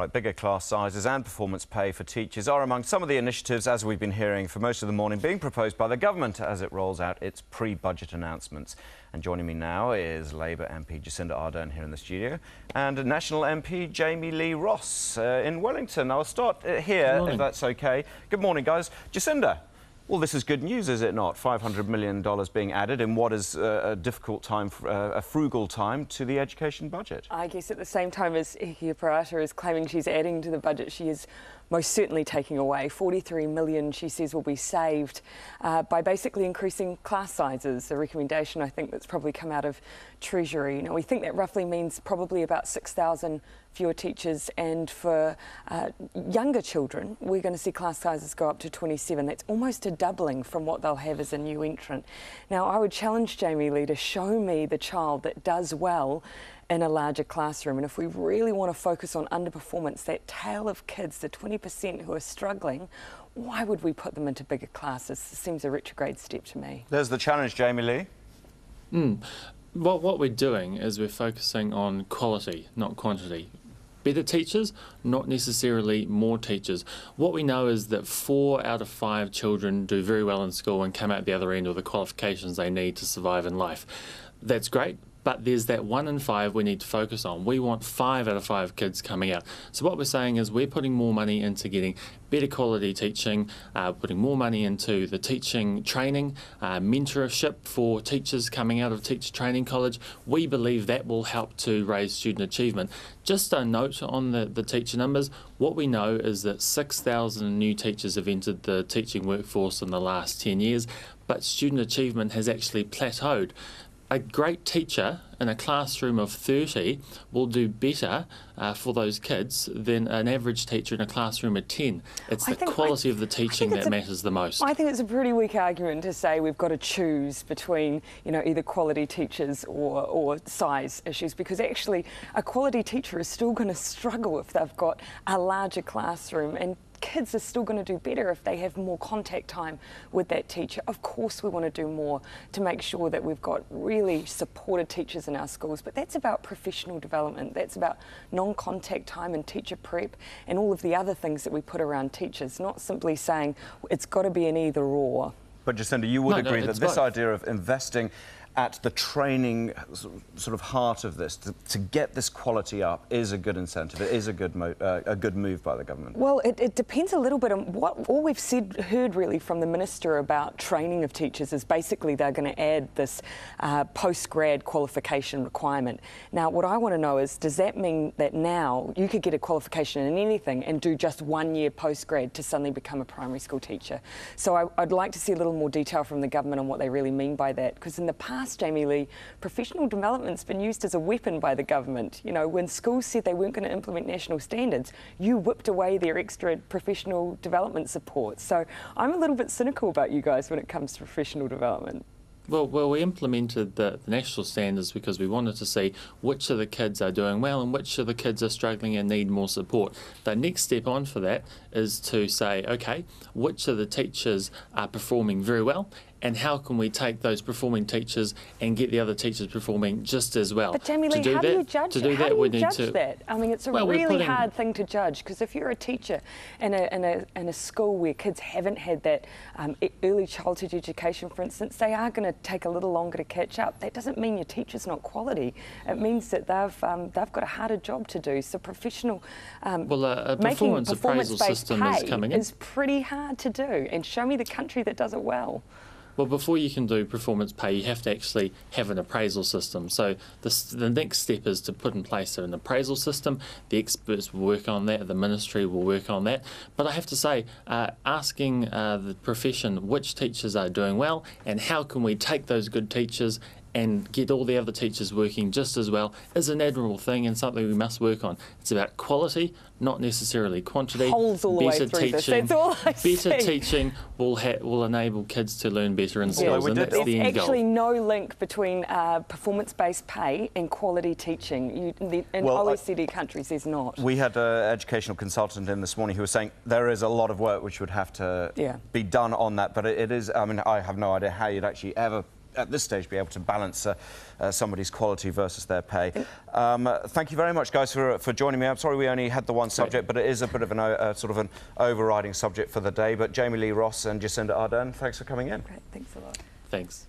Right, bigger class sizes and performance pay for teachers are among some of the initiatives, as we've been hearing for most of the morning, being proposed by the government as it rolls out its pre-budget announcements. And joining me now is Labour MP Jacinda Ardern here in the studio and National MP Jami-Lee Ross in Wellington. I'll start here, if that's OK. Good morning, guys. Jacinda. Well, this is good news, is it not? $500 million being added in what is a difficult time, a frugal time, to the education budget. I guess at the same time as Hiki Parata is claiming she's adding to the budget, she is most certainly taking away. 43 million, she says, will be saved by basically increasing class sizes, a recommendation I think that's probably come out of Treasury. Now, we think that roughly means probably about 6,000 fewer teachers, and for younger children, we're going to see class sizes go up to 27. That's almost a doubling from what they'll have as a new entrant. Now, I would challenge Jami-Lee to show me the child that does well in a larger classroom, and if we really want to focus on underperformance, that tail of kids, the 20% who are struggling, why would we put them into bigger classes? It seems a retrograde step to me. There's the challenge, Jami-Lee. What we're doing is we're focusing on quality, not quantity. Better teachers, not necessarily more teachers. What we know is that 4 out of 5 children do very well in school and come out the other end with the qualifications they need to survive in life. That's great, but there's that 1 in 5 we need to focus on. We want 5 out of 5 kids coming out. So what we're saying is we're putting more money into getting better quality teaching, putting more money into the teaching training, mentorship for teachers coming out of Teacher Training College. We believe that will help to raise student achievement. Just a note on the teacher numbers, what we know is that 6,000 new teachers have entered the teaching workforce in the last 10 years, but student achievement has actually plateaued. A great teacher in a classroom of 30 will do better for those kids than an average teacher in a classroom of 10. It's the quality of the teaching that matters the most. I think it's a pretty weak argument to say we've got to choose between, either quality teachers or size issues, because actually a quality teacher is still going to struggle if they've got a larger classroom, and kids are still going to do better if they have more contact time with that teacher. Of course we want to do more to make sure that we've got really supported teachers in our schools, but that's about professional development, that's about non-contact time and teacher prep and all of the other things that we put around teachers, not simply saying it's got to be an either or. But Jacinda, you would agree that this idea of investing at the training sort of heart of this, to get this quality up, is a good incentive. It is a good move by the government. Well, it depends a little bit on what all we've heard really from the Minister about training of teachers is basically they're going to add this post-grad qualification requirement. Now, what I want to know is, does that mean that now you could get a qualification in anything and do just 1 year post-grad to suddenly become a primary school teacher? So I'd like to see a little more detail from the government on what they really mean by that, because in the past, Jami-Lee, professional development's been used as a weapon by the government. When schools said they weren't going to implement national standards, you whipped away their extra professional development support. So I'm a little bit cynical about you guys when it comes to professional development. Well, we implemented the national standards because we wanted to see which of the kids are doing well and which of the kids are struggling and need more support. The next step on for that is to say, OK, which of the teachers are performing very well, and how can we take those performing teachers and get the other teachers performing just as well? But Jami-Lee, how do you judge that? I mean, it's a really hard thing to judge, because if you're a teacher in a school where kids haven't had that early childhood education, for instance, they are going to take a little longer to catch up. That doesn't mean your teacher's not quality. It means that they've got a harder job to do. So professional a performance appraisal system is coming in. Is pretty hard to do, and show me the country that does it well. Well, before you can do performance pay, you have to actually have an appraisal system. So the next step is to put in place an appraisal system. The experts will work on that, the ministry will work on that. But I have to say, asking the profession which teachers are doing well and how can we take those good teachers and get all the other teachers working just as well is an admirable thing and something we must work on. It's about quality, not necessarily quantity. Holes all the way through this. That's all I see. Better teaching will enable kids to learn better in schools, and that's the end goal. There's actually no link between performance-based pay and quality teaching. In OECD countries, there's not. We had an educational consultant in this morning who was saying there is a lot of work which would have to be done on that, but it is, I mean, I have no idea how you'd actually ever at this stage, be able to balance somebody's quality versus their pay. Thank you very much, guys, for joining me. I'm sorry we only had the one subject, but it is a bit of an sort of an overriding subject for the day. But Jami-Lee, Ross and Jacinda Ardern, thanks for coming in. Great, thanks a lot. Thanks.